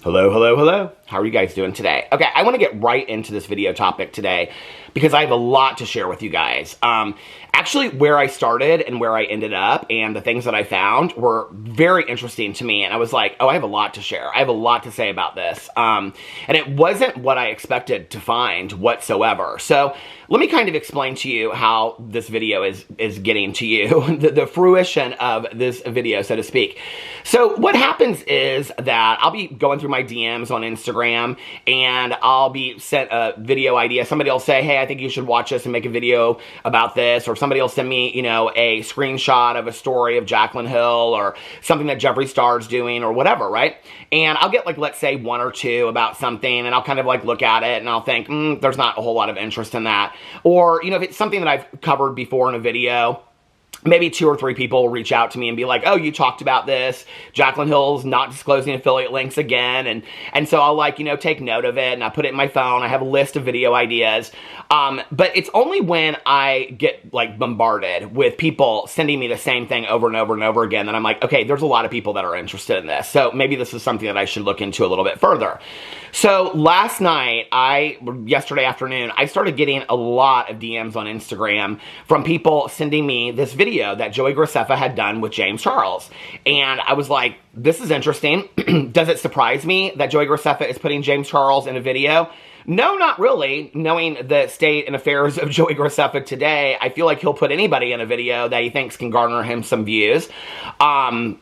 Hello, hello, hello. How are you guys doing today? Okay, I want to get right into this video topic today because I have a lot to share with you guys. Actually, where I started and where I ended up and the things that I found were very interesting to me. And I was like, oh, I have a lot to share. I have a lot to say about this. And it wasn't what I expected to find whatsoever. So let me kind of explain to you how this video is getting to you, the fruition of this video, so to speak. So what happens is that I'll be going through my DMs on Instagram and I'll be sent a video idea. Somebody will say, hey, I think you should watch this and make a video about this. Or somebody will send me, you know, a screenshot of a story of Jaclyn Hill or something that Jeffree Star's doing or whatever, right? And I'll get like, let's say one or two about something and I'll kind of like look at it and I'll think, there's not a whole lot of interest in that. Or, you know, if it's something that I've covered before in a video, maybe 2 or 3 people will reach out to me and be like, oh, you talked about this. Jaclyn Hill's not disclosing affiliate links again. And so I'll like, you know, take note of it and I put it in my phone. I have a list of video ideas. But it's only when I get like bombarded with people sending me the same thing over and over and over again that I'm like, okay, there's a lot of people that are interested in this. So maybe this is something that I should look into a little bit further. So last night, yesterday afternoon, I started getting a lot of DMs on Instagram from people sending me this video that Joey Graceffa had done with James Charles. And I was like, this is interesting. Does it surprise me that Joey Graceffa is putting James Charles in a video? No, not really. Knowing the state and affairs of Joey Graceffa today, I feel like he'll put anybody in a video that he thinks can garner him some views. So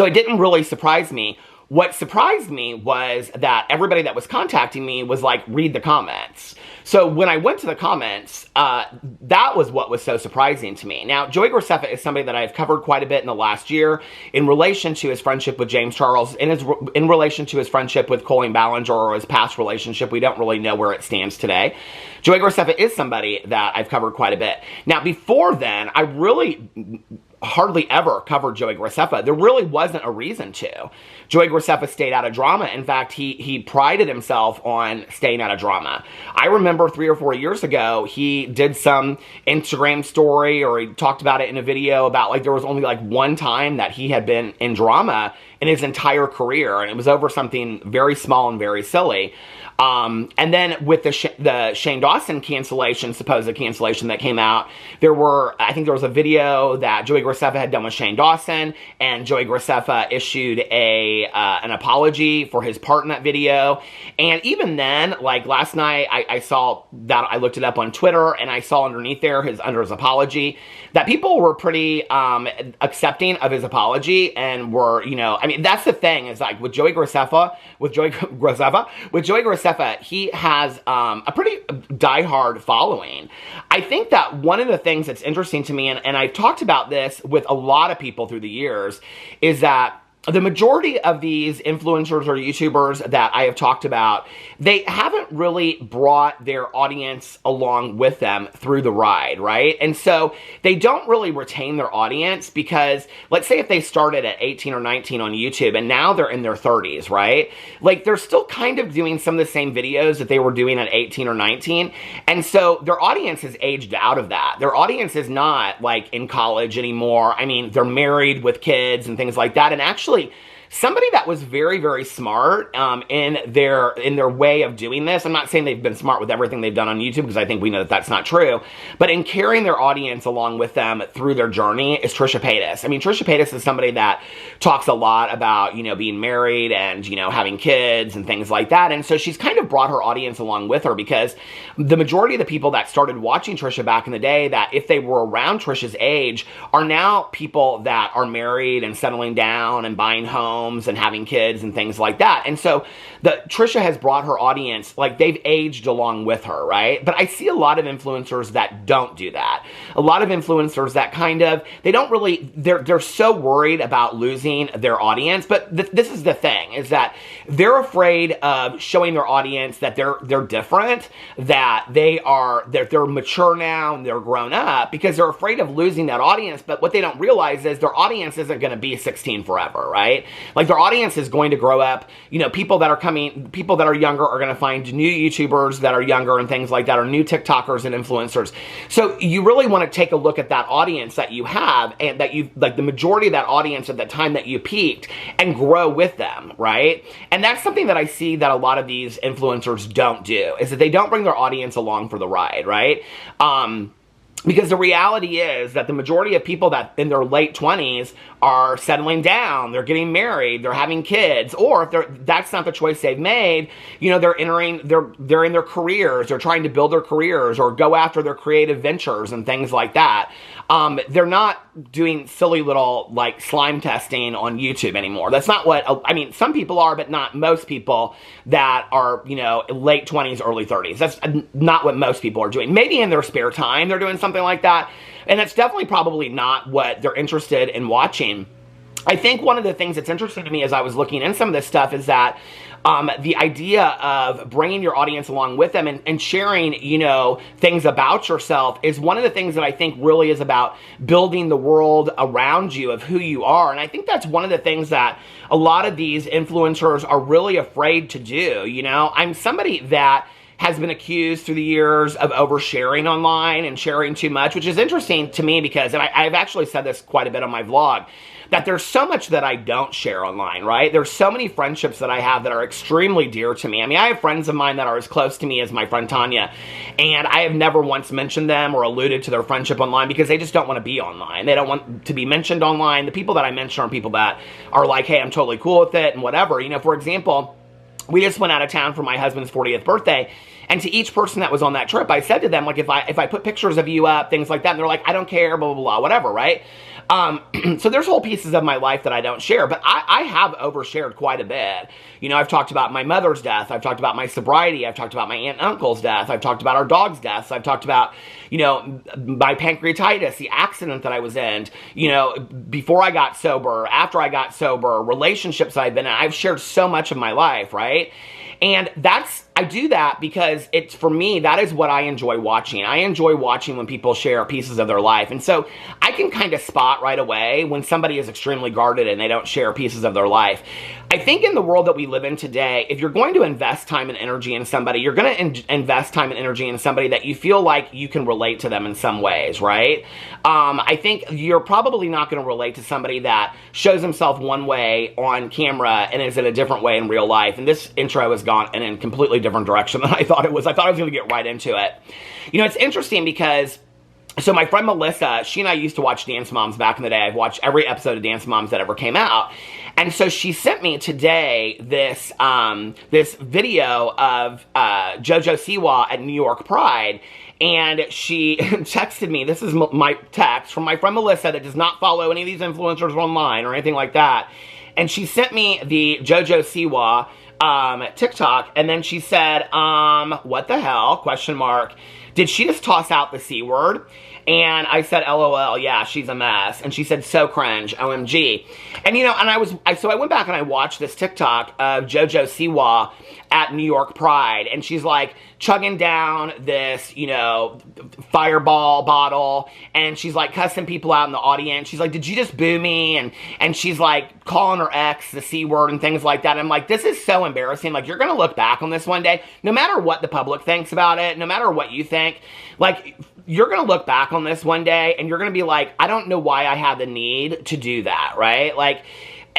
it didn't really surprise me. What surprised me was that everybody that was contacting me was like, read the comments. So when I went to the comments, that was what was so surprising to me. Now, Joey Graceffa is somebody that I've covered quite a bit in the last year in relation to his friendship with James Charles, and in relation to his friendship with Colleen Ballinger or his past relationship. We don't really know where it stands today. Joey Graceffa is somebody that I've covered quite a bit. Now, before then, I really hardly ever covered Joey Graceffa. There really wasn't a reason to. Joey Graceffa stayed out of drama. In fact, he prided himself on staying out of drama. I remember 3 or 4 years ago, he did some Instagram story or he talked about it in a video about like there was only like one time that he had been in drama in his entire career, and it was over something very small and very silly. And then with the Shane Dawson supposed cancellation that came out, I think there was a video that Joey Graceffa had done with Shane Dawson, and Joey Graceffa issued an apology for his part in that video. And even then, like last night, I saw that, I looked it up on Twitter, and I saw underneath there, under his apology, that people were pretty accepting of his apology and were, you know, I mean, that's the thing, is like with Joey Graceffa, he has a pretty diehard following. I think that one of the things that's interesting to me, and I've talked about this with a lot of people through the years, is that the majority of these influencers or YouTubers that I have talked about, they haven't really brought their audience along with them through the ride, right? And so they don't really retain their audience because, let's say if they started at 18 or 19 on YouTube and now they're in their 30s, right? Like they're still kind of doing some of the same videos that they were doing at 18 or 19. And so their audience has aged out of that. Their audience is not like in college anymore. I mean, they're married with kids and things like that. And actually, somebody that was very, very smart in their way of doing this. I'm not saying they've been smart with everything they've done on YouTube, because I think we know that that's not true. But in carrying their audience along with them through their journey is Trisha Paytas. I mean, Trisha Paytas is somebody that talks a lot about, you know, being married and, you know, having kids and things like that. And so she's kind of brought her audience along with her, because the majority of the people that started watching Trisha back in the day, that if they were around Trisha's age, are now people that are married and settling down and buying homes and having kids and things like that. And so Trisha has brought her audience, like they've aged along with her, right? But I see a lot of influencers that don't do that. A lot of influencers that kind of, they don't really, they're so worried about losing their audience. But this is the thing, is that they're afraid of showing their audience that they're different, that they're mature now and they're grown up, because they're afraid of losing that audience. But what they don't realize is their audience isn't going to be 16 forever, right? Like their audience is going to grow up, you know, people that are younger are going to find new YouTubers that are younger and things like that, or new TikTokers and influencers. So you really want to take a look at that audience that you have, and that you, like the majority of that audience at the time that you peaked, and grow with them, right? And that's something that I see that a lot of these influencers don't do, is that they don't bring their audience along for the ride, right? Because the reality is that the majority of people that in their late 20s are settling down, they're getting married, they're having kids, or if that's not the choice they've made, you know, they're in their careers, they're trying to build their careers or go after their creative ventures and things like that. They're not doing silly little like slime testing on YouTube anymore. That's not what, I mean, some people are, but not most people that are, you know, late 20s, early 30s. That's not what most people are doing. Maybe in their spare time they're doing something like that, and it's definitely probably not what they're interested in watching. I think one of the things that's interesting to me as I was looking in some of this stuff is that the idea of bringing your audience along with them and sharing, you know, things about yourself is one of the things that I think really is about building the world around you of who you are. And I think that's one of the things that a lot of these influencers are really afraid to do. You know, I'm somebody that has been accused through the years of oversharing online and sharing too much, which is interesting to me because, and I've actually said this quite a bit on my vlog, that there's so much that I don't share online, right? There's so many friendships that I have that are extremely dear to me. I mean, I have friends of mine that are as close to me as my friend Tanya, and I have never once mentioned them or alluded to their friendship online because they just don't want to be online. They don't want to be mentioned online. The people that I mention are people that are like, hey, I'm totally cool with it and whatever. You know, for example, we just went out of town for my husband's 40th birthday, and to each person that was on that trip, I said to them, like, if I put pictures of you up, things like that, and they're like, I don't care, blah, blah, blah, whatever, right? So there's whole pieces of my life that I don't share, but I have overshared quite a bit. You know, I've talked about my mother's death, I've talked about my sobriety, I've talked about my aunt and uncle's death, I've talked about our dog's deaths, I've talked about, you know, my pancreatitis, the accident that I was in, you know, before I got sober, after I got sober, relationships I've been in. I've shared so much of my life, right? And I do that because it's, for me, that is what I enjoy watching. I enjoy watching when people share pieces of their life. And so I can kind of spot right away when somebody is extremely guarded and they don't share pieces of their life. I think in the world that we live in today, if you're going to invest time and energy in somebody, you're going to invest time and energy in somebody that you feel like you can relate to them in some ways, right? I think you're probably not going to relate to somebody that shows himself one way on camera and is in a different way in real life. And this intro has gone in a completely different direction than I thought it was. I thought I was going to get right into it. You know, it's interesting because, so my friend Melissa, she and I used to watch Dance Moms back in the day. I've watched every episode of Dance Moms that ever came out. And so she sent me today this this video of Jojo Siwa at New York Pride. And she texted me, this is my text from my friend Melissa that does not follow any of these influencers online or anything like that. And she sent me the Jojo Siwa TikTok, and then she said, what the hell, question mark, did she just toss out the C word? And I said, LOL, yeah, she's a mess. And she said, so cringe, OMG. And, you know, and so I went back and I watched this TikTok of Jojo Siwa at New York Pride, and she's like chugging down this, you know, fireball bottle, and she's like cussing people out in the audience. She's like, did you just boo me? And she's like calling her ex the C word and things like that. And I'm like, this is so embarrassing. Like, you're gonna look back on this one day, no matter what the public thinks about it, no matter what you think, like, you're going to look back on this one day and you're going to be like, I don't know why I had the need to do that, right? Like,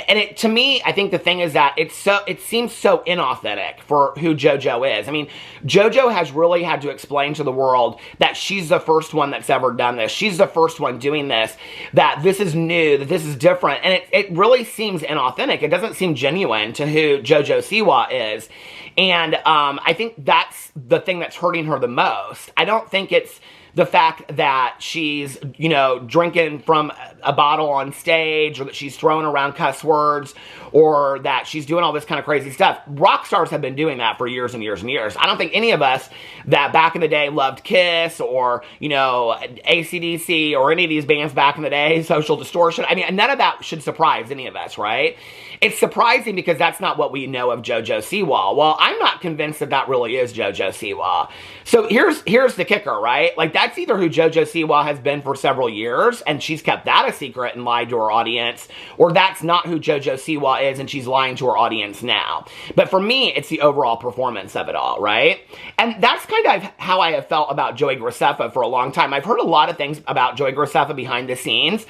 and to me, I think the thing is that it seems so inauthentic for who JoJo is. I mean, JoJo has really had to explain to the world that she's the first one that's ever done this. She's the first one doing this, that this is new, that this is different. And it really seems inauthentic. It doesn't seem genuine to who Jojo Siwa is. And I think that's the thing that's hurting her the most. I don't think it's the fact that she's, you know, drinking from a bottle on stage, or that she's throwing around cuss words, or that she's doing all this kind of crazy stuff. Rock stars have been doing that for years and years and years. I don't think any of us that back in the day loved Kiss or, you know, AC/DC or any of these bands back in the day, Social Distortion, I mean, none of that should surprise any of us, right? It's surprising because that's not what we know of Jojo Siwa. Well, I'm not convinced that that really is Jojo Siwa. So here's the kicker, right? Like, that's either who Jojo Siwa has been for several years, and she's kept that a secret and lied to her audience, or that's not who Jojo Siwa is, and she's lying to her audience now. But for me, it's the overall performance of it all, right? And that's kind of how I have felt about Joey Graceffa for a long time. I've heard a lot of things about Joey Graceffa behind the scenes.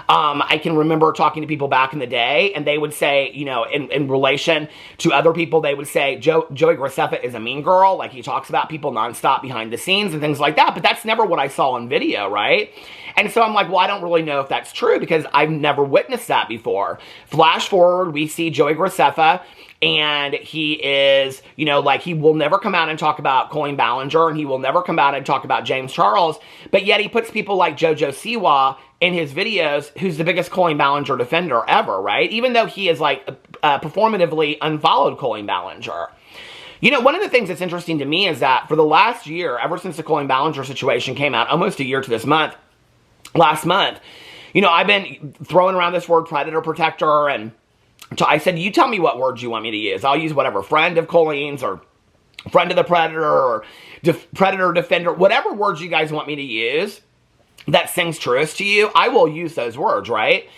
I can remember talking to people back in the day, and they would say, you know, in relation to other people, they would say, Joey Graceffa is a mean girl, like he talks about people nonstop behind the scenes and things like that, but that's never what I saw on video, right? And so I'm like, well, I don't really know if that's true because I've never witnessed that before. Flash forward, we see Joey Graceffa, and he is, you know, like, he will never come out and talk about Colleen Ballinger, and he will never come out and talk about James Charles, but yet he puts people like Jojo Siwa in his videos, who's the biggest Colleen Ballinger defender ever, right? Even though he is, like, performatively unfollowed Colleen Ballinger. You know, one of the things that's interesting to me is that for the last year, ever since the Colleen Ballinger situation came out, almost a year to this month, last month, you know, I've been throwing around this word predator protector, and I said, you tell me what words you want me to use. I'll use whatever, friend of Colleen's, or friend of the predator, or predator defender, whatever words you guys want me to use that sings truest to you, I will use those words, right?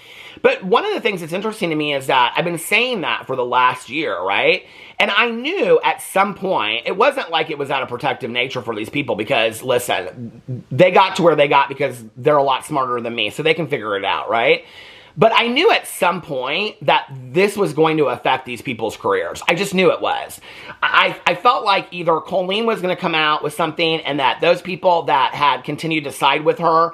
But one of the things that's interesting to me is that I've been saying that for the last year, right? And I knew at some point, it wasn't like it was out of protective nature for these people because, listen, they got to where they got because they're a lot smarter than me, so they can figure it out, right? But I knew at some point that this was going to affect these people's careers. I just knew it was. I felt like either Colleen was going to come out with something, and that those people that had continued to side with her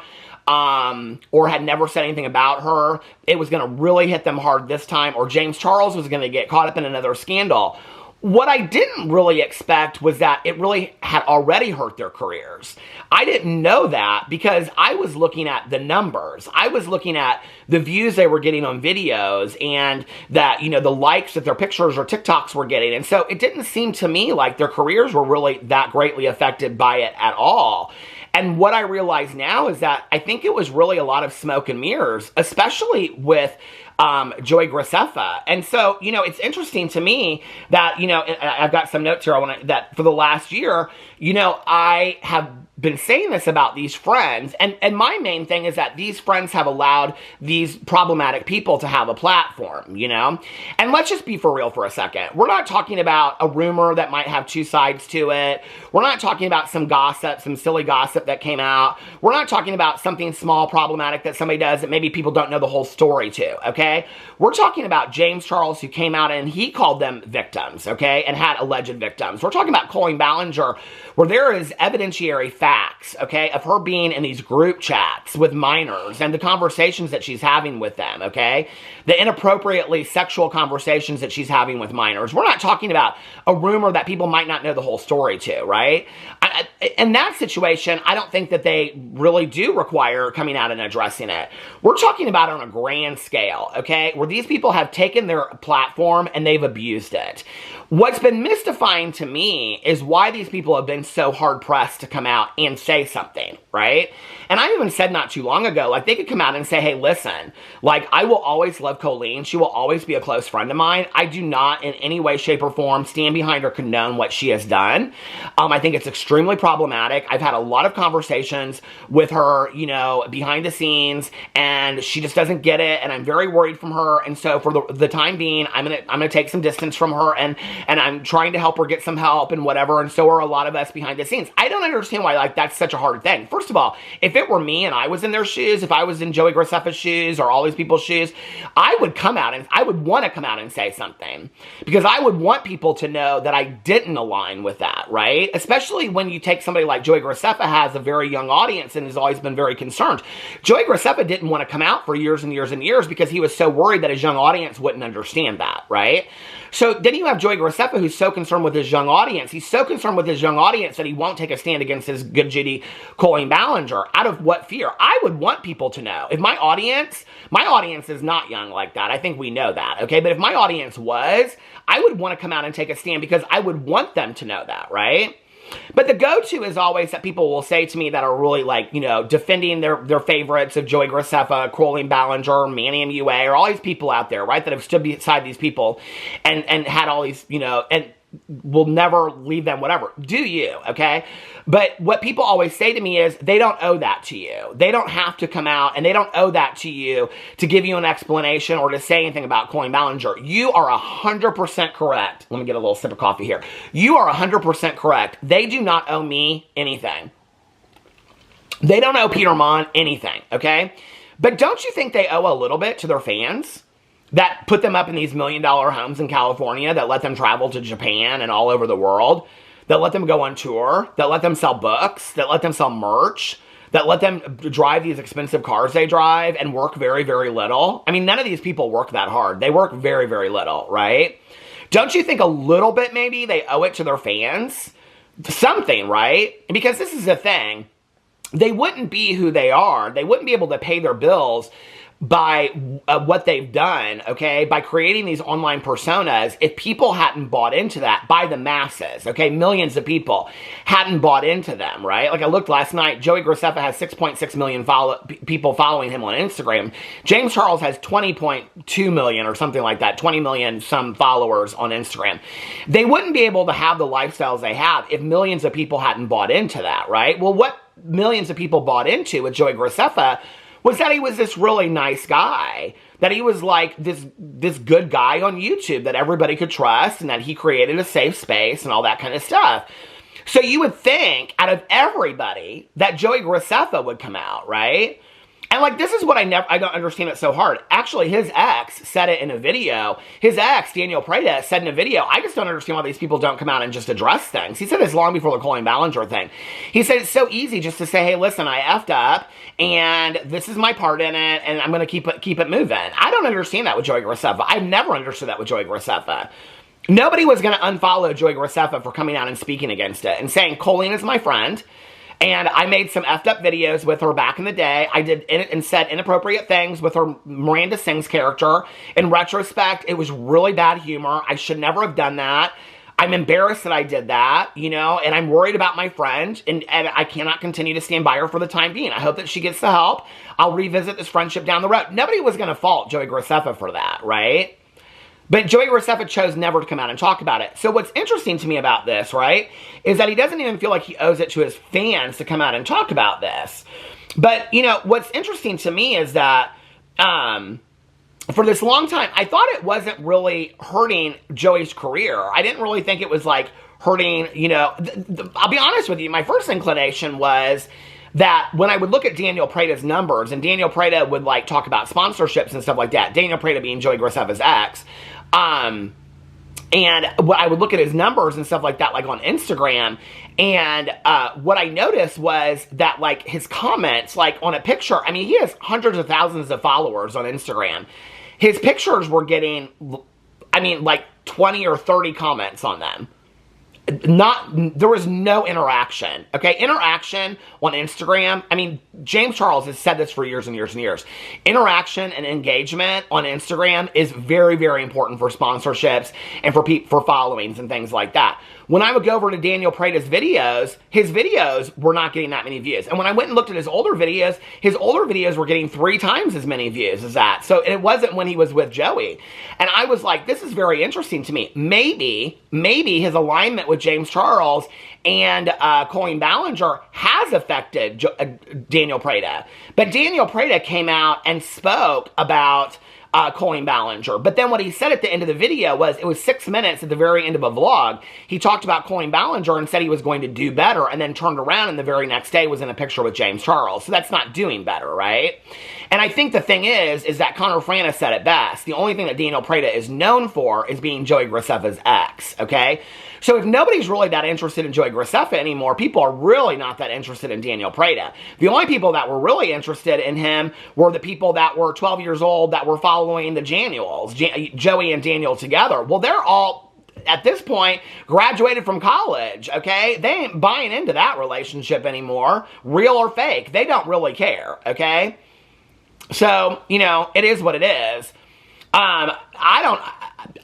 or had never said anything about her, it was going to really hit them hard this time, or James Charles was going to get caught up in another scandal. What I didn't really expect was that it really had already hurt their careers. I didn't know that because I was looking at the numbers. I was looking at the views they were getting on videos, and that, you know, the likes that their pictures or TikToks were getting. And so it didn't seem to me like their careers were really that greatly affected by it at all. And what I realize now is that I think it was really a lot of smoke and mirrors, especially with Joey Graceffa. And so, you know, it's interesting to me that, you know, I've got some notes here that for the last year, you know, I have been saying this about these friends, and my main thing is that these friends have allowed these problematic people to have a platform, you know? And let's just be for real for a second. We're not talking about a rumor that might have two sides to it. We're not talking about some gossip, some silly gossip that came out. We're not talking about something small, problematic that somebody does that maybe people don't know the whole story to, okay? We're talking about James Charles, who came out and he called them victims, okay? And had alleged victims. We're talking about Colleen Ballinger, where there is evidentiary facts, okay, of her being in these group chats with minors and the conversations that she's having with them, okay? The inappropriately sexual conversations that she's having with minors. We're not talking about a rumor that people might not know the whole story to, right? In that situation, I don't think that they really do require coming out and addressing it. We're talking about it on a grand scale, okay, where these people have taken their platform and they've abused it. What's been mystifying to me is why these people have been so hard-pressed to come out and say something, right? And I even said not too long ago, like, they could come out and say, hey, listen, like, I will always love Colleen. She will always be a close friend of mine. I do not in any way, shape, or form stand behind or condone what she has done. I think it's extremely problematic. I've had a lot of conversations with her, you know, behind the scenes, and she just doesn't get it, and I'm very worried from her. And so for the time being, I'm gonna take some distance from her, and I'm trying to help her get some help and whatever, and so are a lot of us behind the scenes. I don't understand why, like, that's such a hard thing. First of all, if it were me and I was in their shoes, if I was in Joey Graceffa's shoes or all these people's shoes, I would come out and I would want to come out and say something, because I would want people to know that I didn't align with that, right? Especially when you take somebody like Joey Graceffa, has a very young audience and has always been very concerned. Joey Graceffa didn't want to come out for years and years and years because he was so worried that his young audience wouldn't understand that, right? So then you have Joey Graceffa, who's so concerned with his young audience. He's so concerned with his young audience that he won't take a stand against his good Judy Colleen Ballinger. Out of what fear? I would want people to know. If my audience is not young like that. I think we know that, okay? But if my audience was, I would want to come out and take a stand because I would want them to know that, right? But the go-to is always that people will say to me that are really, like, you know, defending their favorites of Joey Graceffa, Colleen Ballinger, Manny MUA, or all these people out there, right, that have stood beside these people and had all these, you know, and will never leave them, whatever. Do you, okay? But what people always say to me is they don't owe that to you. They don't have to come out and they don't owe that to you to give you an explanation or to say anything about Coin Ballinger. You are 100% correct. Let me get a little sip of coffee here. You are 100% correct. They do not owe me anything. They don't owe Peter Monn anything, okay? But don't you think they owe a little bit to their fans that put them up in these $1 million homes in California, that let them travel to Japan and all over the world, that let them go on tour, that let them sell books, that let them sell merch, that let them drive these expensive cars they drive and work very, very little? I mean, none of these people work that hard. They work very, very little, right? Don't you think a little bit maybe they owe it to their fans? Something, right? Because this is the thing. They wouldn't be who they are. They wouldn't be able to pay their bills by what they've done, okay, by creating these online personas, if people hadn't bought into that, by the masses, okay, millions of people hadn't bought into them, right? Like I looked last night, Joey Graceffa has 6.6 million people following him on Instagram. James Charles has 20.2 million or something like that, 20 million some followers on Instagram. They wouldn't be able to have the lifestyles they have if millions of people hadn't bought into that, right? Well, what millions of people bought into with Joey Graceffa was that he was this really nice guy, that he was like this good guy on YouTube that everybody could trust, and that he created a safe space and all that kind of stuff. So you would think out of everybody that Joey Graceffa would come out, right? And like, this is what I don't understand it so hard. Actually, his ex said it in a video. His ex, Daniel Preda, said in a video, I just don't understand why these people don't come out and just address things. He said this long before the Coin Ballinger thing. He said it's so easy just to say, hey, listen, I effed up, and this is my part in it, and I'm going to keep it moving. I don't understand that with Joey Graceffa. I've never understood that with Joey Graceffa. Nobody was going to unfollow Joey Graceffa for coming out and speaking against it and saying, Colleen is my friend, and I made some effed up videos with her back in the day. I did and said inappropriate things with her Miranda Sings character. In retrospect, it was really bad humor. I should never have done that. I'm embarrassed that I did that, you know, and I'm worried about my friend, and I cannot continue to stand by her for the time being. I hope that she gets the help. I'll revisit this friendship down the road. Nobody was going to fault Joey Graceffa for that, right? But Joey Graceffa chose never to come out and talk about it. So what's interesting to me about this, right, is that he doesn't even feel like he owes it to his fans to come out and talk about this. But, you know, what's interesting to me is that for this long time, I thought it wasn't really hurting Joey's career. I didn't really think it was, like, hurting, you know. I'll be honest with you, my first inclination was that when I would look at Daniel Preda's numbers, and Daniel Preda would, like, talk about sponsorships and stuff like that, Daniel Preda being Joey Graceffa's ex, and I would look at his numbers and stuff like that, like on Instagram, and what I noticed was that, like, his comments, like, on a picture, I mean, he has hundreds of thousands of followers on Instagram. His pictures were getting, I mean, like, 20 or 30 comments on them. There was no interaction, okay? Interaction on Instagram, I mean, James Charles has said this for years and years and years. Interaction and engagement on Instagram is very, very important for sponsorships and for followings and things like that. When I would go over to Daniel Preda's videos, his videos were not getting that many views. And when I went and looked at his older videos were getting 3 times as many views as that. So it wasn't when he was with Joey. And I was like, this is very interesting to me. Maybe his alignment with James Charles and Coin Ballinger has affected Daniel Preda. But Daniel Preda came out and spoke about Coin Ballinger. But then what he said at the end of the video was, it was 6 minutes at the very end of a vlog. He talked about Coin Ballinger and said he was going to do better, and then turned around and the very next day was in a picture with James Charles. So that's not doing better, right? And I think the thing is that Connor Frana said it best. The only thing that Daniel Preda is known for is being Joey Graceffa's ex, okay? So if nobody's really that interested in Joey Graceffa anymore, people are really not that interested in Daniel Preda. The only people that were really interested in him were the people that were 12 years old that were following the Januals, Joey and Daniel together. Well, they're all, at this point, graduated from college, okay? They ain't buying into that relationship anymore, real or fake. They don't really care, okay? So, you know, it is what it is.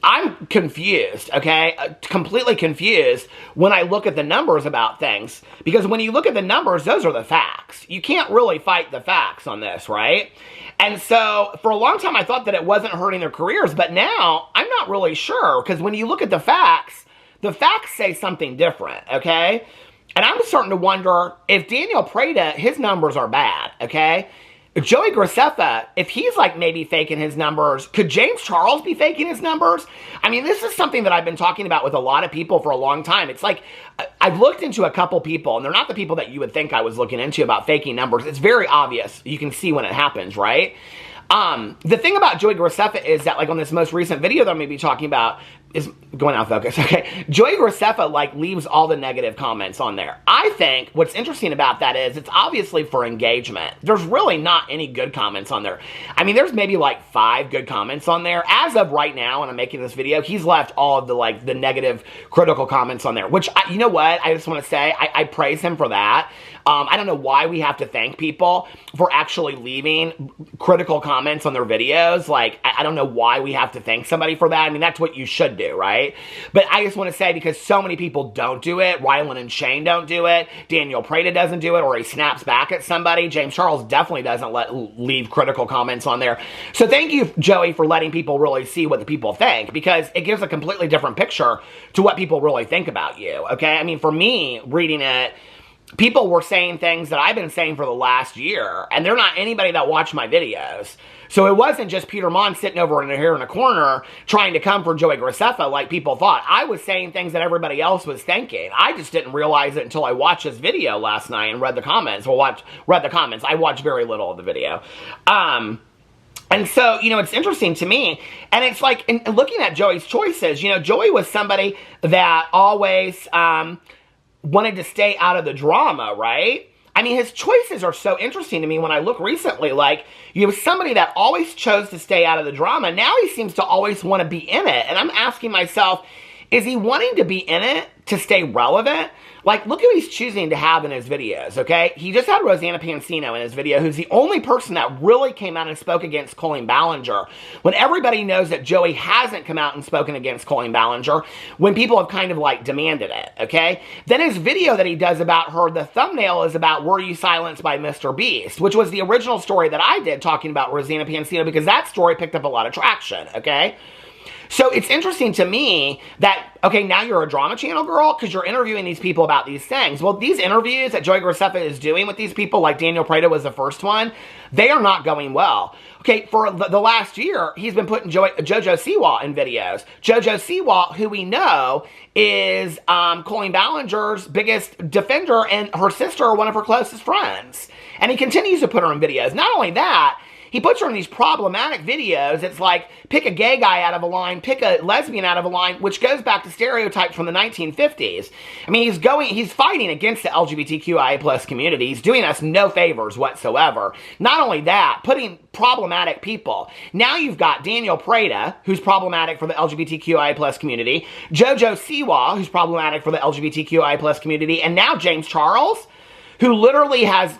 I'm confused, okay? Completely confused when I look at the numbers about things. Because when you look at the numbers, those are the facts. You can't really fight the facts on this, right? And so, for a long time, I thought that it wasn't hurting their careers. But now, I'm not really sure. Because when you look at the facts, the facts say something different, okay? And I'm starting to wonder if Daniel Preda, his numbers are bad, okay? Joey Graceffa, if he's like maybe faking his numbers, could James Charles be faking his numbers? I mean, this is something that I've been talking about with a lot of people for a long time. It's like, I've looked into a couple people, and they're not the people that you would think I was looking into about faking numbers. It's very obvious. You can see when it happens, right? The thing about Joey Graceffa is that, like, on this most recent video that I'm going to be talking about, is going out of focus, okay? Joey Graceffa, like, leaves all the negative comments on there. I think what's interesting about that is it's obviously for engagement. There's really not any good comments on there. I mean, there's maybe, like, 5 good comments on there. As of right now, when I'm making this video, he's left all of the, like, the negative, critical comments on there, which, you know what? I just want to say, I praise him for that. I don't know why we have to thank people for actually leaving critical comments on their videos. Like, I don't know why we have to thank somebody for that. I mean, that's what you should do, right? But I just want to say, because so many people don't do it, Rylan and Shane don't do it, Daniel Preda doesn't do it, or he snaps back at somebody. James Charles definitely doesn't leave critical comments on there. So thank you, Joey, for letting people really see what the people think, because it gives a completely different picture to what people really think about you, okay? I mean, for me, reading it, people were saying things that I've been saying for the last year, and they're not anybody that watched my videos. So it wasn't just Peter Monn sitting over here in a corner trying to come for Joey Graceffa like people thought. I was saying things that everybody else was thinking. I just didn't realize it until I watched this video last night and read the comments. Read the comments. I watched very little of the video. And so, you know, it's interesting to me, and it's like, in looking at Joey's choices, you know, Joey was somebody that always wanted to stay out of the drama, right? I mean, his choices are so interesting to me when I look recently. Like, you have somebody that always chose to stay out of the drama. Now he seems to always want to be in it. And I'm asking myself, is he wanting to be in it to stay relevant? Like, look who he's choosing to have in his videos, okay? He just had Rosanna Pansino in his video, who's the only person that really came out and spoke against Colleen Ballinger. When everybody knows that Joey hasn't come out and spoken against Colleen Ballinger, when people have kind of, like, demanded it, okay? Then his video that he does about her, the thumbnail is about Were You Silenced by Mr. Beast, which was the original story that I did talking about Rosanna Pansino, because that story picked up a lot of traction, okay? So it's interesting to me that, okay, now you're a drama channel girl because you're interviewing these people about these things. Well, these interviews that Joey Graceffa is doing with these people, like Daniel Preda was the first one, they are not going well. Okay, for the last year, he's been putting Jojo Siwa in videos. Jojo Siwa, who we know is Colleen Ballinger's biggest defender, and her sister are one of her closest friends. And he continues to put her in videos. Not only that, he puts her in these problematic videos. It's like, pick a gay guy out of a line, pick a lesbian out of a line, which goes back to stereotypes from the 1950s. I mean, he's fighting against the LGBTQIA plus community. He's doing us no favors whatsoever. Not only that, putting problematic people. Now you've got Daniel Preda, who's problematic for the LGBTQIA plus community, Jojo Siwa, who's problematic for the LGBTQIA plus community, and now James Charles, who literally has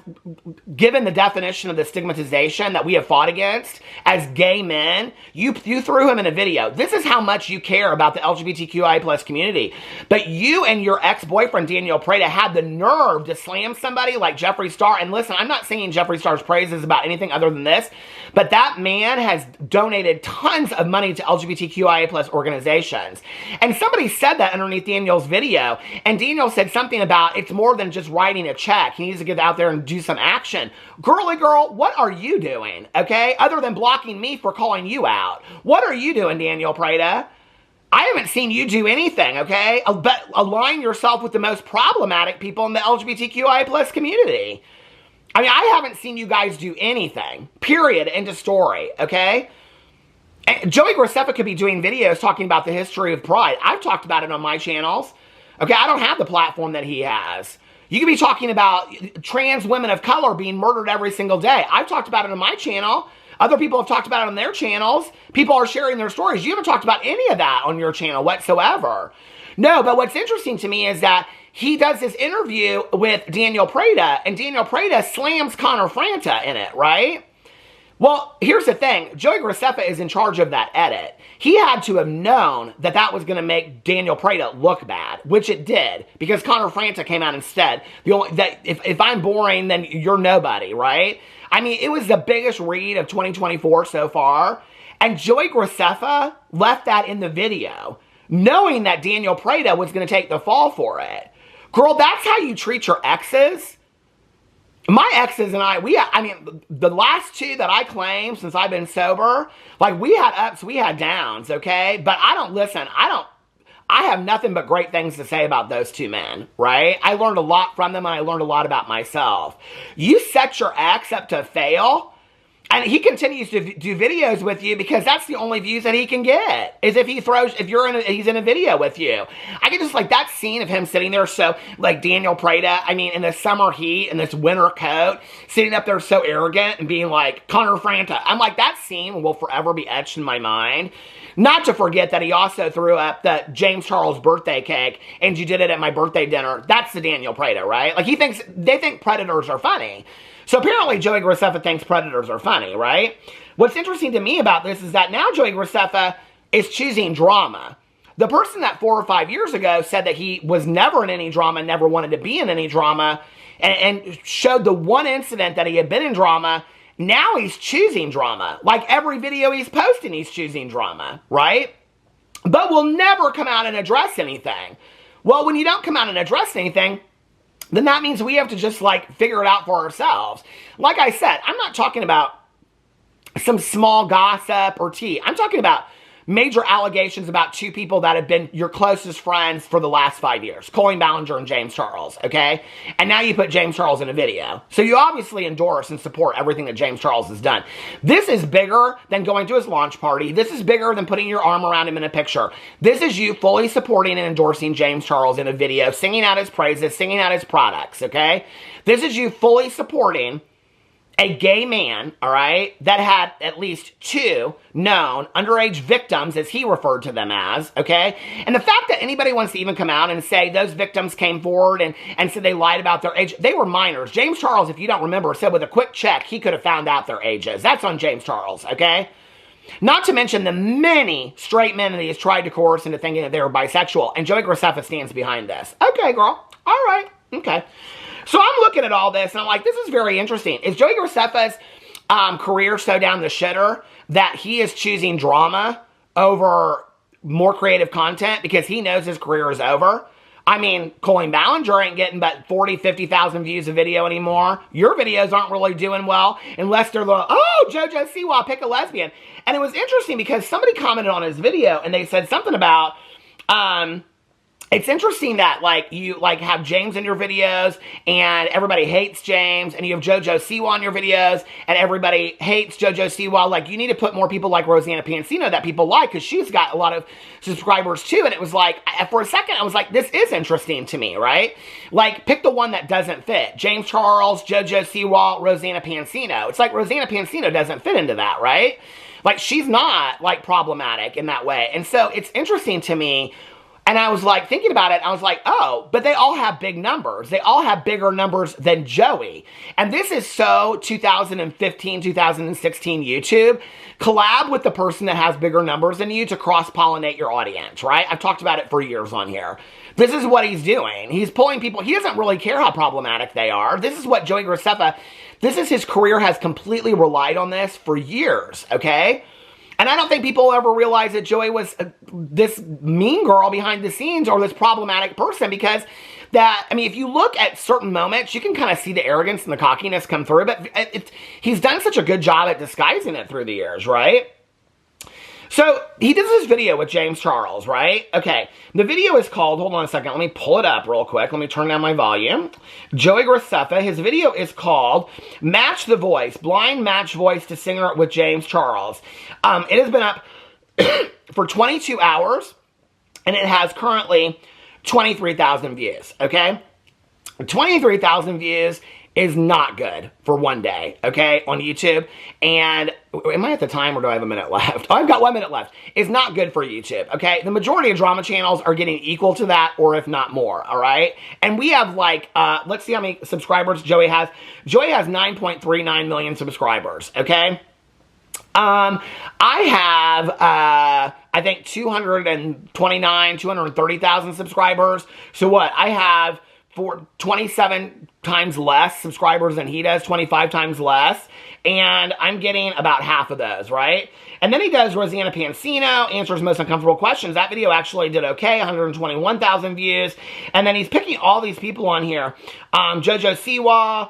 given the definition of the stigmatization that we have fought against as gay men. You threw him in a video. This is how much you care about the LGBTQI plus community. But you and your ex-boyfriend, Daniel Preda, had the nerve to slam somebody like Jeffree Star. And listen, I'm not singing Jeffree Star's praises about anything other than this, but that man has donated tons of money to LGBTQIA plus organizations. And somebody said that underneath Daniel's video, and Daniel said something about it's more than just writing a check. He needs to get out there and do some action. Girly girl, what are you doing, okay? Other than blocking me for calling you out. What are you doing, Daniel Preda? I haven't seen you do anything, okay? But align yourself with the most problematic people in the LGBTQI plus community. I mean, I haven't seen you guys do anything. Period. End of story, okay? And Joey Graceffa could be doing videos talking about the history of Pride. I've talked about it on my channels. Okay, I don't have the platform that he has. You could be talking about trans women of color being murdered every single day. I've talked about it on my channel. Other people have talked about it on their channels. People are sharing their stories. You haven't talked about any of that on your channel whatsoever. No, but what's interesting to me is that he does this interview with Daniel Preda, and Daniel Preda slams Connor Franta in it, right? Well, here's the thing. Joey Graceffa is in charge of that edit. He had to have known that that was going to make Daniel Preda look bad, which it did, because Connor Franta came out instead. If I'm boring, then you're nobody, right? I mean, it was the biggest read of 2024 so far, and Joey Graceffa left that in the video. knowing that Daniel Preda was going to take the fall for it. Girl, that's how you treat your exes. My exes and I mean, the last two that I claim since I've been sober, like, we had ups, we had downs, okay? But I have nothing but great things to say about those two men, right? I learned a lot from them, and I learned a lot about myself. You set your ex up to fail, and he continues to do videos with you because that's the only views that he can get, is if he's in a video with you. I can just, like, that scene of him sitting there, so, like, Daniel Preda, I mean, in the summer heat, in this winter coat, sitting up there so arrogant and being like, Connor Franta. I'm like, that scene will forever be etched in my mind. Not to forget that he also threw up the James Charles birthday cake, and you did it at my birthday dinner. That's the Daniel Preda, right? Like, they think predators are funny. So apparently Joey Graceffa thinks predators are funny, right? What's interesting to me about this is that now Joey Graceffa is choosing drama. The person that 4 or 5 years ago said that he was never in any drama, never wanted to be in any drama, and showed the one incident that he had been in drama, now he's choosing drama. Like, every video he's posting, he's choosing drama, right? But will never come out and address anything. Well, when you don't come out and address anything, then that means we have to just, like, figure it out for ourselves. Like I said, I'm not talking about some small gossip or tea. I'm talking about major allegations about two people that have been your closest friends for the last 5 years. Colleen Ballinger and James Charles, okay? And now you put James Charles in a video. So you obviously endorse and support everything that James Charles has done. This is bigger than going to his launch party. This is bigger than putting your arm around him in a picture. This is you fully supporting and endorsing James Charles in a video, singing out his praises, singing out his products, okay? This is you fully supporting a gay man, all right, that had at least 2 known underage victims, as he referred to them as, okay? And the fact that anybody wants to even come out and say those victims came forward and said they lied about their age, they were minors. James Charles, if you don't remember, said with a quick check, he could have found out their ages. That's on James Charles, okay? Not to mention the many straight men that he has tried to coerce into thinking that they were bisexual, and Joey Graceffa stands behind this. Okay, girl, all right, okay. So I'm looking at all this, and I'm like, this is very interesting. Is Joey Graceffa's career so down the shitter that he is choosing drama over more creative content because he knows his career is over? I mean, Colleen Ballinger ain't getting but 40, 50,000 views a video anymore. Your videos aren't really doing well unless they're the, oh, Jojo Siwa, pick a lesbian. And it was interesting because somebody commented on his video, and they said something about, it's interesting that, like, you, like, have James in your videos, and everybody hates James, and you have Jojo Siwa on your videos, and everybody hates Jojo Siwa. Like, you need to put more people like Rosanna Pansino that people like, because she's got a lot of subscribers, too. And it was like, for a second, I was like, this is interesting to me, right? Like, pick the one that doesn't fit. James Charles, Jojo Siwa, Rosanna Pansino. It's like Rosanna Pansino doesn't fit into that, right? Like, she's not, like, problematic in that way. And so, it's interesting to me. And I was like, thinking about it, I was like, oh, but they all have big numbers. They all have bigger numbers than Joey. And this is so 2015, 2016 YouTube. Collab with the person that has bigger numbers than you to cross-pollinate your audience, right? I've talked about it for years on here. This is what he's doing. He's pulling people. He doesn't really care how problematic they are. This is what Joey Graceffa, this is his career has completely relied on this for years, okay? And I don't think people ever realize that Joey was this mean girl behind the scenes or this problematic person, because that, I mean, if you look at certain moments, you can kind of see the arrogance and the cockiness come through, but he's done such a good job at disguising it through the years, right? So, he does this video with James Charles, right? Okay, the video is called, hold on a second, let me pull it up real quick. Let me turn down my volume. Joey Graceffa, his video is called Match the Voice, Blind Match Voice to Singer with James Charles. It has been up for 22 hours, and it has currently 23,000 views, okay? 23,000 views is not good for one day, okay, on YouTube. And am I at the time, or do I have a minute left? Oh, I've got 1 minute left. It's not good for YouTube, okay? The majority of drama channels are getting equal to that, or if not more, all right? And we have, like, let's see how many subscribers Joey has. Joey has 9.39 million subscribers, okay? I have, I think 230,000 subscribers. So what? I have 27 times less subscribers than he does, 25 times less, and I'm getting about half of those, right? And then he does Rosanna Pansino, answers most uncomfortable questions. That video actually did okay, 121,000 views. And then he's picking all these people on here. Jojo Siwa,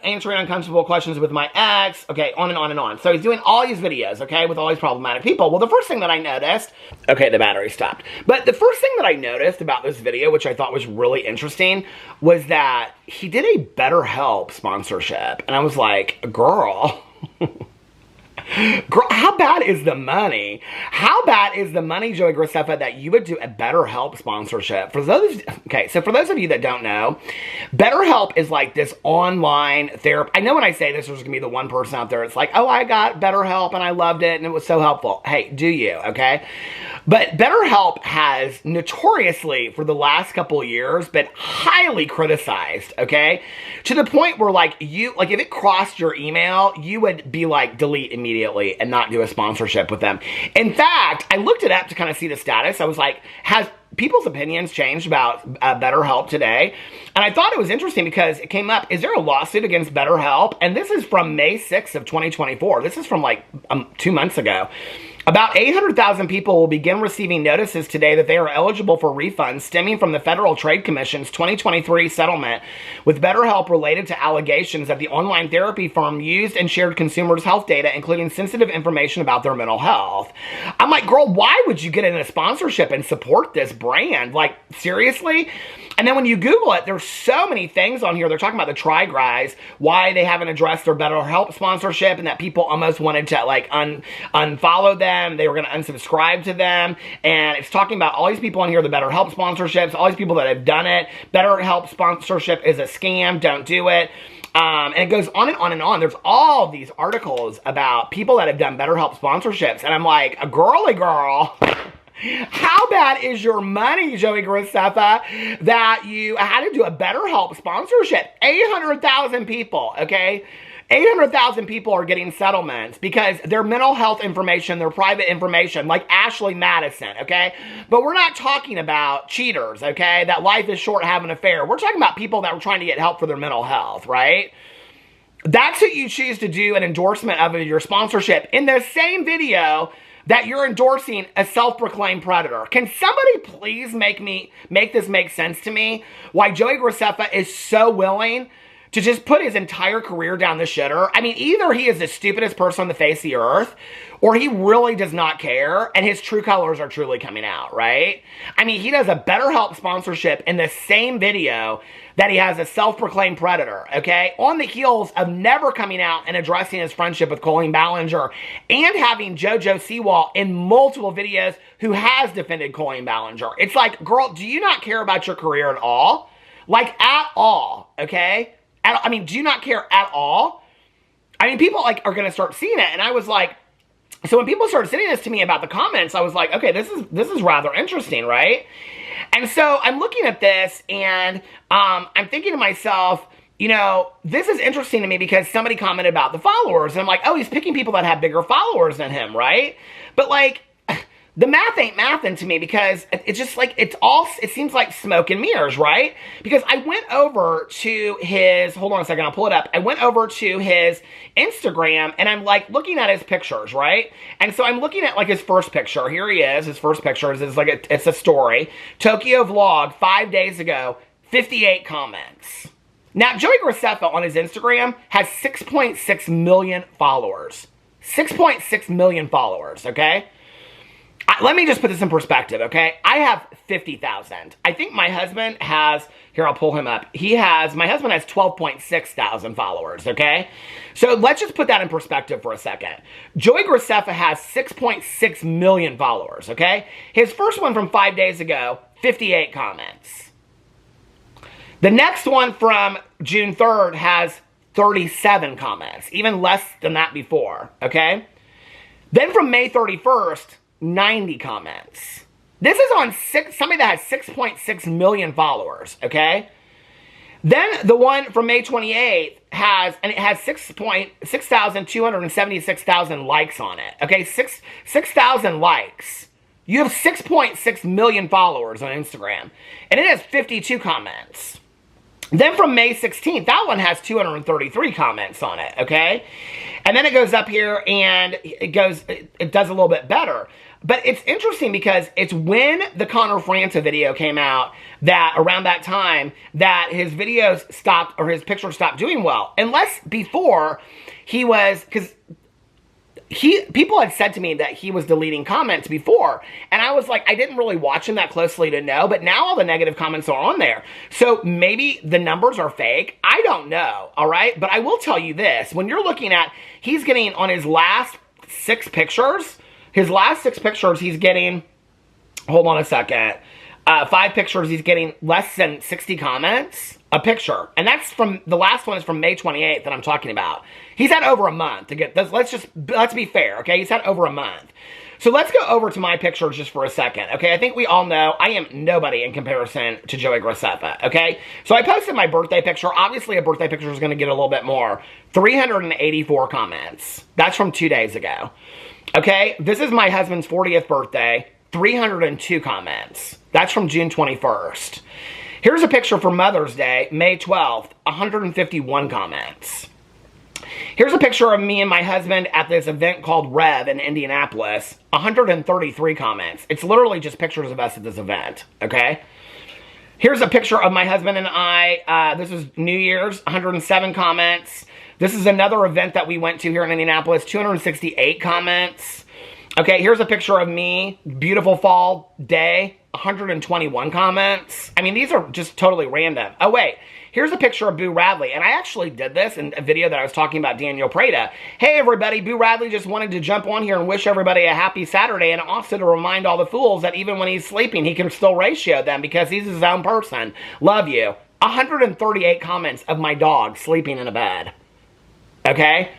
answering uncomfortable questions with my ex, okay, on and on and on. So he's doing all these videos, okay, with all these problematic people. Well, the first thing that I noticed, okay, the battery stopped. But the first thing that I noticed about this video, which I thought was really interesting, was that he did a BetterHelp sponsorship. And I was like, girl... Girl, how bad is the money? How bad is the money, Joey Graceffa, that you would do a BetterHelp sponsorship? For those of you that don't know, BetterHelp is like this online therapy. I know when I say this, there's gonna be the one person out there. It's like, oh, I got BetterHelp and I loved it and it was so helpful. Hey, do you? Okay. But BetterHelp has notoriously, for the last couple of years, been highly criticized, okay? To the point where, like, if it crossed your email, you would be like, delete immediately and not do a sponsorship with them. In fact, I looked it up to kind of see the status. I was like, has people's opinions changed about BetterHelp today? And I thought it was interesting because it came up, is there a lawsuit against BetterHelp? And this is from May 6th of 2024. This is from like 2 months ago. About 800,000 people will begin receiving notices today that they are eligible for refunds stemming from the Federal Trade Commission's 2023 settlement with BetterHelp related to allegations that the online therapy firm used and shared consumers' health data, including sensitive information about their mental health. I'm like, girl, why would you get in a sponsorship and support this brand? Like, seriously? And then when you Google it, there's so many things on here. They're talking about the Try Guys, why they haven't addressed their BetterHelp sponsorship, and that people almost wanted to, like, unfollow them. They were going to unsubscribe to them. And it's talking about all these people on here, the BetterHelp sponsorships, all these people that have done it. BetterHelp sponsorship is a scam. Don't do it. And it goes on and on and on. There's all these articles about people that have done BetterHelp sponsorships. And I'm like, a girly girl. How bad is your money, Joey Graceffa, that you had to do a BetterHelp sponsorship? 800,000 people, okay? 800,000 people are getting settlements because their mental health information, their private information, like Ashley Madison, okay? But we're not talking about cheaters, okay? That life is short, have an affair. We're talking about people that were trying to get help for their mental health, right? That's who you choose to do an endorsement of your sponsorship in the same video that you're endorsing a self-proclaimed predator. Can somebody please make this make sense to me? Why Joey Graceffa is so willing to just put his entire career down the shitter? I mean, either he is the stupidest person on the face of the earth, or he really does not care, and his true colors are truly coming out, right? I mean, he does a BetterHelp sponsorship in the same video that he has a self-proclaimed predator, okay? On the heels of never coming out and addressing his friendship with Colleen Ballinger and having Jojo Siwa in multiple videos who has defended Colleen Ballinger. It's like, girl, do you not care about your career at all? Like, at all, okay? I mean, do you not care at all? I mean, people like are going to start seeing it, and I was like, so when people started sending this to me about the comments, I was like, okay, this is rather interesting, right? And so I'm looking at this, and I'm thinking to myself, you know, this is interesting to me because somebody commented about the followers, and I'm like, oh, he's picking people that have bigger followers than him, right? But like, the math ain't mathin' to me because it's just like, it seems like smoke and mirrors, right? Because I went over to his, hold on a second, I'll pull it up. I went over to his Instagram and I'm like looking at his pictures, right? And so I'm looking at like his first picture. Here he is, his first picture is like, it's a story. Tokyo vlog 5 days ago, 58 comments. Now, Joey Graceffa on his Instagram has 6.6 million followers. 6.6 million followers, okay? Let me just put this in perspective, okay? I have 50,000. I think my husband has, here, I'll pull him up. My husband has 12.6 thousand followers, okay? So let's just put that in perspective for a second. Joey Graceffa has 6.6 million followers, okay? His first one from 5 days ago, 58 comments. The next one from June 3rd has 37 comments, even less than that before, okay? Then from May 31st, 90 comments. This is on somebody that has 6.6 million followers, okay? Then the one from May 28th has 6,276,000 likes on it, okay? 6,000 likes. You have 6.6 million followers on Instagram, and it has 52 comments. Then from May 16th, that one has 233 comments on it, okay? And then it goes up here and it does a little bit better. But it's interesting because it's when the Connor Franta video came out that around that time that his videos stopped, or his pictures stopped doing well. Unless before he was, because people had said to me that he was deleting comments before, and I was like, I didn't really watch him that closely to know, but now all the negative comments are on there. So maybe the numbers are fake. I don't know, all right? But I will tell you this. When you're looking at, he's getting on his last 6 pictures, he's getting, hold on a second, 5 pictures, he's getting less than 60 comments a picture. And that's from, the last one is from May 28th that I'm talking about. He's had over a month to get this. Let's be fair, okay? He's had over a month. So let's go over to my pictures just for a second, okay? I think we all know I am nobody in comparison to Joey Graceffa, okay? So I posted my birthday picture. Obviously, a birthday picture is going to get a little bit more. 384 comments. That's from 2 days ago, okay? This is my husband's 40th birthday. 302 comments. That's from June 21st. Here's a picture for Mother's Day, May 12th, 151 comments. Here's a picture of me and my husband at this event called Rev in Indianapolis, 133 comments. It's literally just pictures of us at this event, okay? Here's a picture of my husband and I. This is New Year's, 107 comments. This is another event that we went to here in Indianapolis, 268 comments. Okay, here's a picture of me, beautiful fall day, 121 comments. I mean, these are just totally random. Oh, wait. Here's a picture of Boo Radley, and I actually did this in a video that I was talking about Daniel Preda. Hey, everybody, Boo Radley just wanted to jump on here and wish everybody a happy Saturday, and also to remind all the fools that even when he's sleeping, he can still ratio them because he's his own person. Love you. 138 comments of my dog sleeping in a bed. Okay?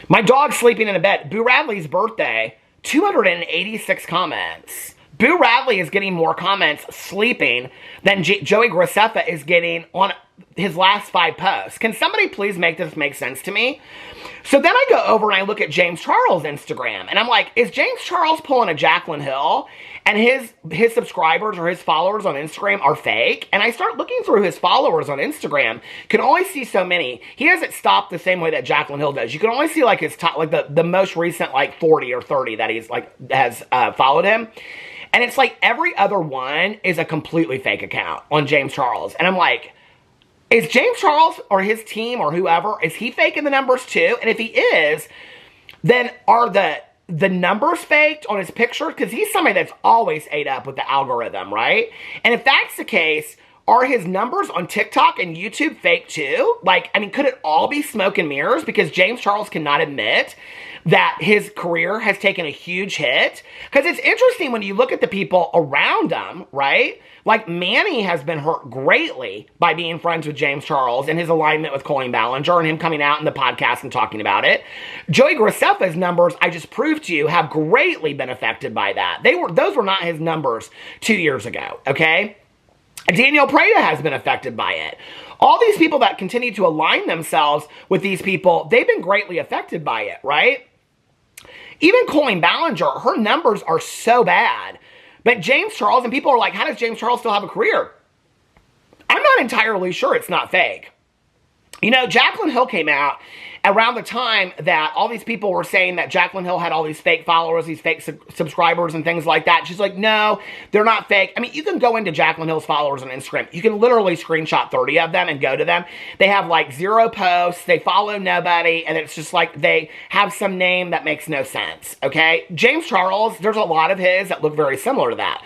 My dog sleeping in a bed. Boo Radley's birthday, 286 comments. Boo Radley is getting more comments sleeping than Joey Graceffa is getting on his last 5 posts. Can somebody please make this make sense to me? So then I go over and I look at James Charles' Instagram, and I'm like, is James Charles pulling a Jaclyn Hill? And his subscribers or his followers on Instagram are fake? And I start looking through his followers on Instagram, can only see so many. He hasn't stopped the same way that Jaclyn Hill does. You can only see like his top, like the most recent like 40 or 30 that he's like has followed him. And it's like every other one is a completely fake account on James Charles. And I'm like, is James Charles or his team or whoever, is he faking the numbers too? And if he is, then are the numbers faked on his picture? Because he's somebody that's always ate up with the algorithm, right? And if that's the case, are his numbers on TikTok and YouTube fake too? Like, I mean, could it all be smoke and mirrors? Because James Charles cannot admit that his career has taken a huge hit. Because it's interesting when you look at the people around him, right? Like Manny has been hurt greatly by being friends with James Charles and his alignment with Colleen Ballinger and him coming out in the podcast and talking about it. Joey Graceffa's numbers, I just proved to you, have greatly been affected by that. Those were not his numbers 2 years ago, okay? Daniel Preda has been affected by it. All these people that continue to align themselves with these people, they've been greatly affected by it, right? Even Colleen Ballinger, her numbers are so bad. But James Charles, and people are like, how does James Charles still have a career? I'm not entirely sure it's not fake. You know, Jaclyn Hill came out around the time that all these people were saying that Jaclyn Hill had all these fake followers, these fake subscribers and things like that. She's like, no, they're not fake. I mean, you can go into Jaclyn Hill's followers on Instagram. You can literally screenshot 30 of them and go to them. They have like 0 posts. They follow nobody. And it's just like they have some name that makes no sense. Okay. James Charles, there's a lot of his that look very similar to that.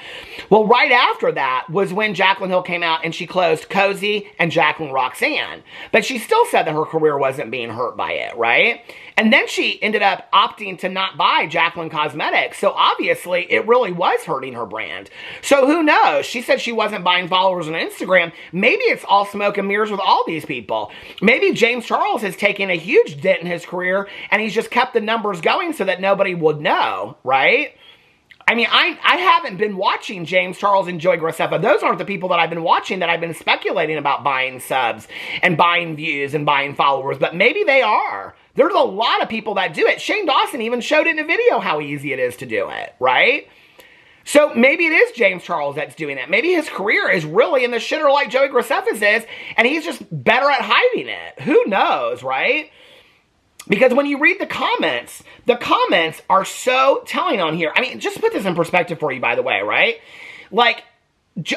Well, right after that was when Jaclyn Hill came out and she closed Cozy and Jaclyn Roxanne. But she still said that her career wasn't being hurt by it, right? And then she ended up opting to not buy Jaclyn Cosmetics. So obviously it really was hurting her brand. So who knows? She said she wasn't buying followers on Instagram. Maybe it's all smoke and mirrors with all these people. Maybe James Charles has taken a huge dent in his career and he's just kept the numbers going so that nobody would know, right? I mean, I haven't been watching James Charles and Joey Graceffa. Those aren't the people that I've been watching that I've been speculating about buying subs and buying views and buying followers, but maybe they are. There's a lot of people that do it. Shane Dawson even showed it in a video how easy it is to do it, right? So maybe it is James Charles that's doing it. Maybe his career is really in the shitter like Joey Graceffa's is, and he's just better at hiding it. Who knows, right? Because when you read the comments are so telling on here. I mean, just put this in perspective for you, by the way, right? Like,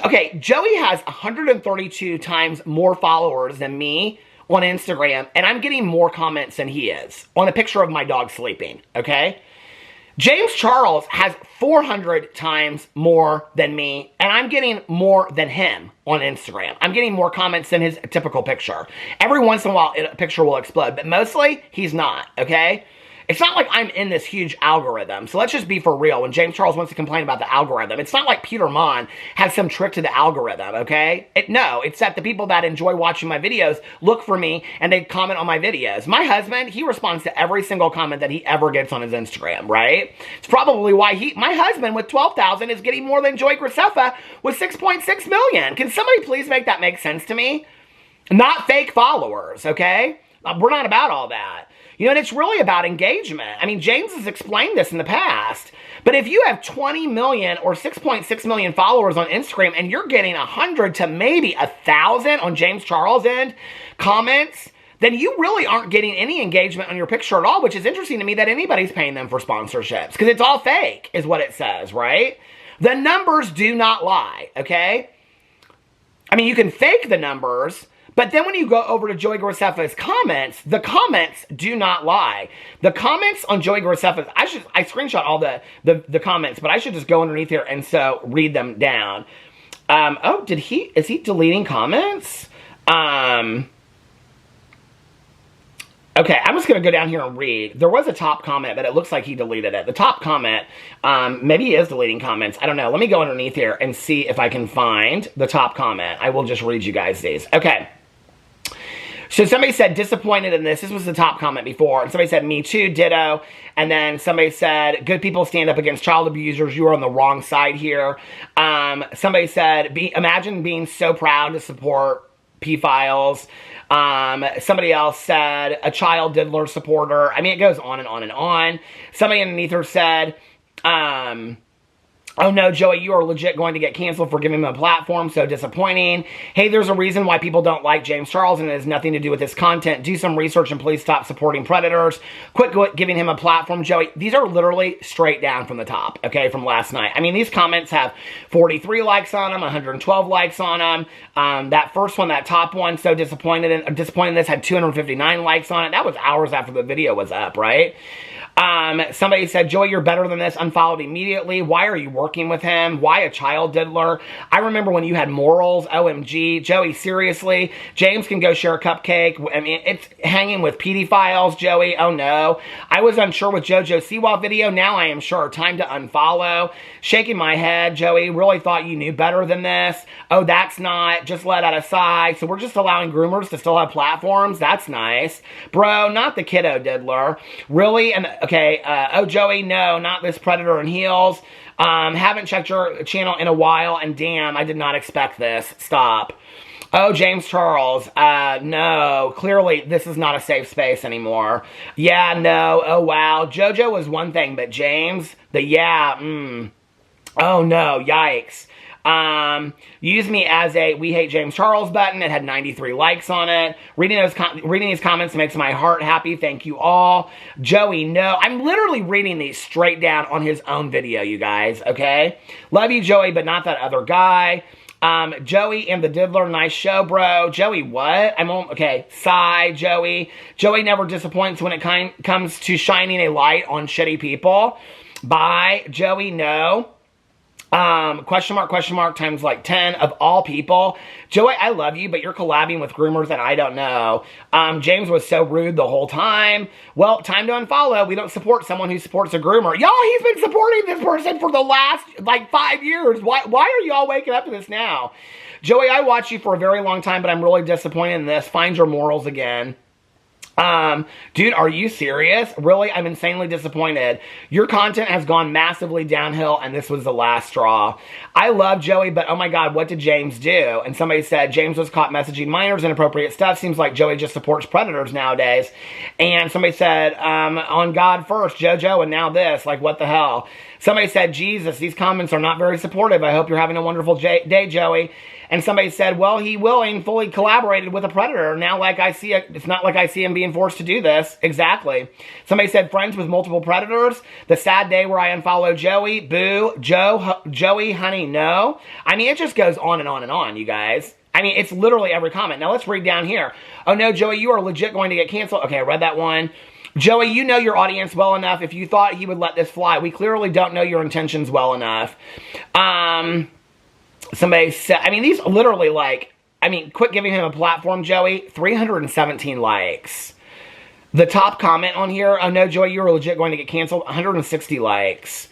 okay, Joey has 132 times more followers than me on Instagram, and I'm getting more comments than he is on a picture of my dog sleeping, okay? James Charles has 400 times more than me, and I'm getting more than him on Instagram. I'm getting more comments than his typical picture. Every once in a while, a picture will explode, but mostly, he's not, okay? It's not like I'm in this huge algorithm. So let's just be for real. When James Charles wants to complain about the algorithm, it's not like Peter Monn has some trick to the algorithm, okay? No, it's that the people that enjoy watching my videos look for me and they comment on my videos. My husband, he responds to every single comment that he ever gets on his Instagram, right? It's probably why my husband with 12,000 is getting more than Joey Graceffa with 6.6 million. Can somebody please make that make sense to me? Not fake followers, okay? We're not about all that. You know, and it's really about engagement. I mean, James has explained this in the past. But if you have 20 million or 6.6 million followers on Instagram and you're getting 100 to maybe 1,000 on James Charles' end comments, then you really aren't getting any engagement on your picture at all, which is interesting to me that anybody's paying them for sponsorships. Because it's all fake, is what it says, right? The numbers do not lie, okay? I mean, you can fake the numbers, but then when you go over to Joey Graceffa's comments, the comments do not lie. The comments on Joey Graceffa's, I screenshot all the comments, but I should just go underneath here and so read them down. Oh, is he deleting comments? Okay, I'm just going to go down here and read. There was a top comment, but it looks like he deleted it. The top comment, maybe he is deleting comments. I don't know. Let me go underneath here and see if I can find the top comment. I will just read you guys these. Okay. So somebody said, disappointed in this. This was the top comment before. And somebody said, me too, ditto. And then somebody said, good people stand up against child abusers. You are on the wrong side here. Somebody said, imagine being so proud to support P-Files. Somebody else said, a child diddler supporter. I mean, it goes on and on and on. Somebody underneath her said, oh no, Joey, you are legit going to get canceled for giving him a platform. So disappointing. Hey, there's a reason why people don't like James Charles and it has nothing to do with his content. Do some research and please stop supporting predators. Quit giving him a platform, Joey. These are literally straight down from the top, okay, from last night. I mean, these comments have 43 likes on them, 112 likes on them. That first one, that top one, so disappointed in this, had 259 likes on it. That was hours after the video was up, right? Somebody said, Joey, you're better than this. Unfollowed immediately. Why are you working with him? Why a child diddler? I remember when you had morals. OMG. Joey, seriously? James can go share a cupcake. I mean, it's hanging with pedophiles, Joey. Oh no. I was unsure with Jojo Siwa video. Now I am sure. Time to unfollow. Shaking my head. Joey, really thought you knew better than this. Oh, that's not. Just let that aside. So we're just allowing groomers to still have platforms? That's nice. Bro, not the kiddo diddler. Really? And okay, oh, Joey, no, not this predator in heels. Haven't checked your channel in a while, and damn, I did not expect this. Stop. Oh, James Charles, no, clearly this is not a safe space anymore. Yeah, no, oh, wow. Jojo was one thing, but James, oh, no, yikes. Use me as a We Hate James Charles button. It had 93 likes on it. Reading these comments makes my heart happy. Thank you all. Joey, no. I'm literally reading these straight down on his own video, you guys, okay? Love you, Joey, but not that other guy. Joey and the Diddler, nice show, bro. Joey, what? Okay, sigh, Joey. Joey never disappoints when it comes to shining a light on shitty people. Bye, Joey, no. Question mark, times like 10 of all people. Joey, I love you, but you're collabing with groomers and I don't know. James was so rude the whole time. Well, time to unfollow. We don't support someone who supports a groomer. Y'all, he's been supporting this person for the last, like, 5 years. Why are y'all waking up to this now? Joey, I watched you for a very long time, but I'm really disappointed in this. Find your morals again. Dude, are you serious? Really? I'm insanely disappointed. Your content has gone massively downhill, and this was the last straw. I love Joey, but oh my God, what did James do? And somebody said, James was caught messaging minors, inappropriate stuff. Seems like Joey just supports predators nowadays. And somebody said, on God first, Jojo, and now this. Like, what the hell? Somebody said, Jesus, these comments are not very supportive. I hope you're having a wonderful day, Joey. And somebody said, well, he fully collaborated with a predator. Now, it's not like I see him being forced to do this. Exactly. Somebody said, friends with multiple predators. The sad day where I unfollowed Joey. Boo. Joey, honey, no. I mean, it just goes on and on and on, you guys. I mean, it's literally every comment. Now, let's read down here. Oh, no, Joey, you are legit going to get canceled. Okay, I read that one. Joey, you know your audience well enough. If you thought he would let this fly, we clearly don't know your intentions well enough. Somebody said, I mean, these literally quit giving him a platform, Joey. 317 likes. The top comment on here, oh no, Joey, you're legit going to get canceled. 160 likes.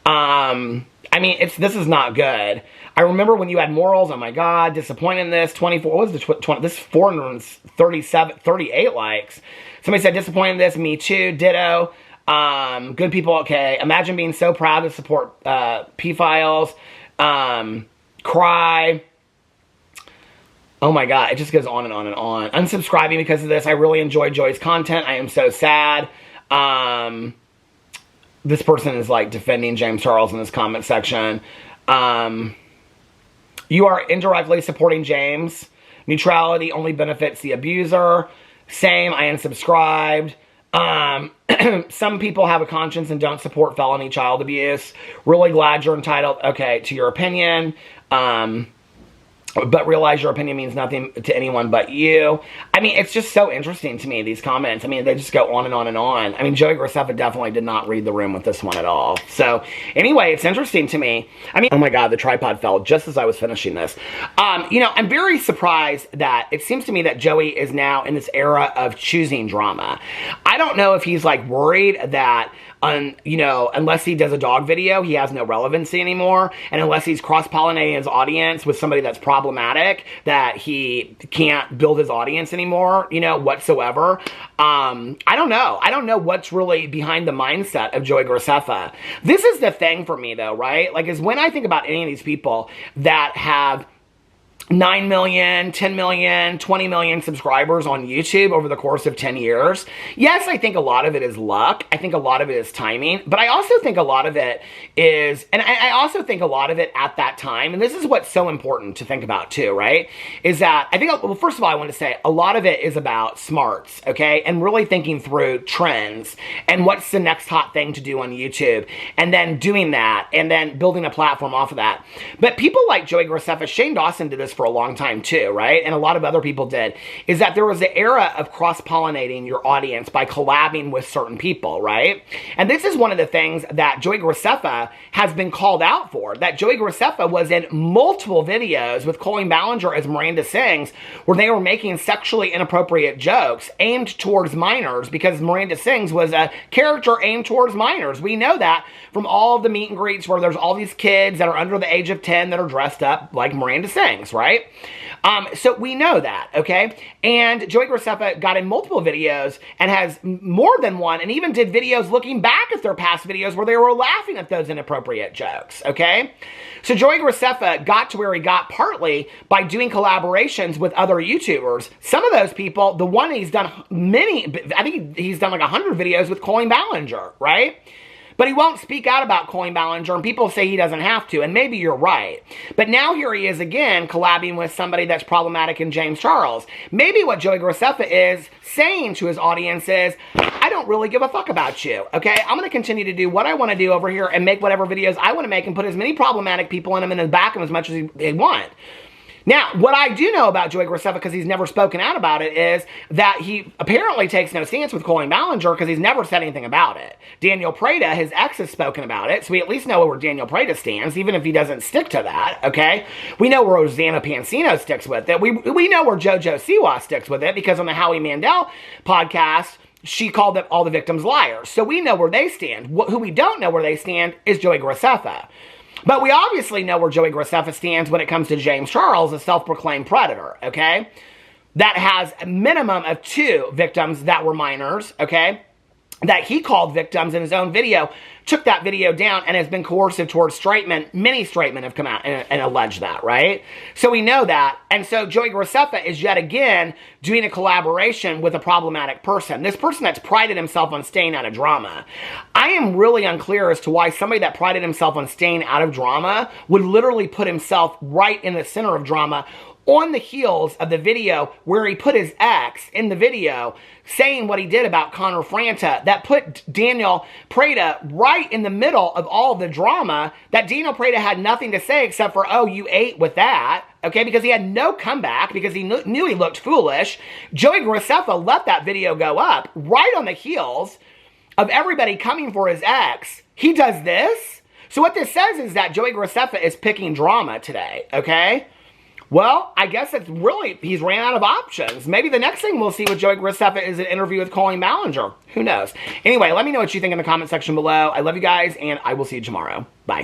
I mean, this is not good. I remember when you had morals, oh my God, disappointed in this. 24, what was the 20, this is 38 likes. Somebody said, disappointed in this, me too, ditto. Good people, okay. Imagine being so proud to support P-Files. Cry. Oh my God, it just goes on and on and on. Unsubscribing because of this. I really enjoyed Joey's content. I am so sad. This person is like defending James Charles in this comment section. You are indirectly supporting James. Neutrality only benefits the abuser. Same, I unsubscribed. Some people have a conscience and don't support felony child abuse. Really glad you're entitled, okay, to your opinion. But realize your opinion means nothing to anyone but you. I mean, it's just so interesting to me, these comments. I mean, they just go on and on and on. I mean, Joey Graceffa definitely did not read the room with this one at all. So, anyway, it's interesting to me. I mean, oh my God, the tripod fell just as I was finishing this. You know, I'm very surprised that it seems to me that Joey is now in this era of choosing drama. I don't know if he's like worried that you know, unless he does a dog video, he has no relevancy anymore. And unless he's cross-pollinating his audience with somebody that's problematic, that he can't build his audience anymore, you know, whatsoever. I don't know. I don't know what's really behind the mindset of Joey Graceffa. This is the thing for me, though, right? Like, is when I think about any of these people that have 9 million, 10 million, 20 million subscribers on YouTube over the course of 10 years. Yes, I think a lot of it is luck. I think a lot of it is timing. But I also think a lot of it is, and I also think a lot of it at that time, and this is what's so important to think about too, right? Is that, I think, well, first of all, I want to say a lot of it is about smarts, okay? And really thinking through trends and what's the next hot thing to do on YouTube. And then doing that, and then building a platform off of that. But people like Joey Graceffa, Shane Dawson did this for a long time too, right? And a lot of other people did, is that there was an era of cross-pollinating your audience by collabing with certain people, right? And this is one of the things that Joey Graceffa has been called out for, that Joey Graceffa was in multiple videos with Colleen Ballinger as Miranda Sings, where they were making sexually inappropriate jokes aimed towards minors, because Miranda Sings was a character aimed towards minors. We know that from all of the meet and greets where there's all these kids that are under the age of 10 that are dressed up like Miranda Sings, right? So we know that, okay? And Joey Graceffa got in multiple videos and has more than one, and even did videos looking back at their past videos where they were laughing at those inappropriate jokes, okay? So Joey Graceffa got to where he got partly by doing collaborations with other YouTubers. Some of those people, the one he's done I think he's done like 100 videos with Colleen Ballinger, right? But he won't speak out about Colleen Ballinger, and people say he doesn't have to, and maybe you're right. But now here he is again, collabing with somebody that's problematic in James Charles. Maybe what Joey Graceffa is saying to his audience is, I don't really give a fuck about you, okay? I'm going to continue to do what I want to do over here and make whatever videos I want to make and put as many problematic people in them and then back them as much as they want. Now, what I do know about Joey Graceffa, because he's never spoken out about it, is that he apparently takes no stance with Colleen Ballinger because he's never said anything about it. Daniel Preda, his ex, has spoken about it, so we at least know where Daniel Preda stands, even if he doesn't stick to that, okay? We know where Rosanna Pansino sticks with it. We know where Jojo Siwa sticks with it, because on the Howie Mandel podcast, she called them all the victims liars. So we know where they stand. Who we don't know where they stand is Joey Graceffa. But we obviously know where Joey Graceffa stands when it comes to James Charles, a self-proclaimed predator, okay? that has a minimum of 2 victims that were minors, okay, that he called victims in his own video, took that video down and has been coercive towards straight men. Many straight men have come out and alleged that, right? So we know that. And so Joey Graceffa is yet again doing a collaboration with a problematic person. This person that's prided himself on staying out of drama. I am really unclear as to why somebody that prided himself on staying out of drama would literally put himself right in the center of drama on the heels of the video where he put his ex in the video saying what he did about Connor Franta, that put Daniel Preda right in the middle of all the drama that Daniel Preda had nothing to say except for, oh, you ate with that, okay, because he had no comeback because he knew he looked foolish. Joey Graceffa let that video go up right on the heels of everybody coming for his ex. He does this. So what this says is that Joey Graceffa is picking drama today, okay? Well, I guess it's really, he's ran out of options. Maybe the next thing we'll see with Joey Graceffa is an interview with Colleen Ballinger. Who knows? Anyway, let me know what you think in the comment section below. I love you guys, and I will see you tomorrow. Bye.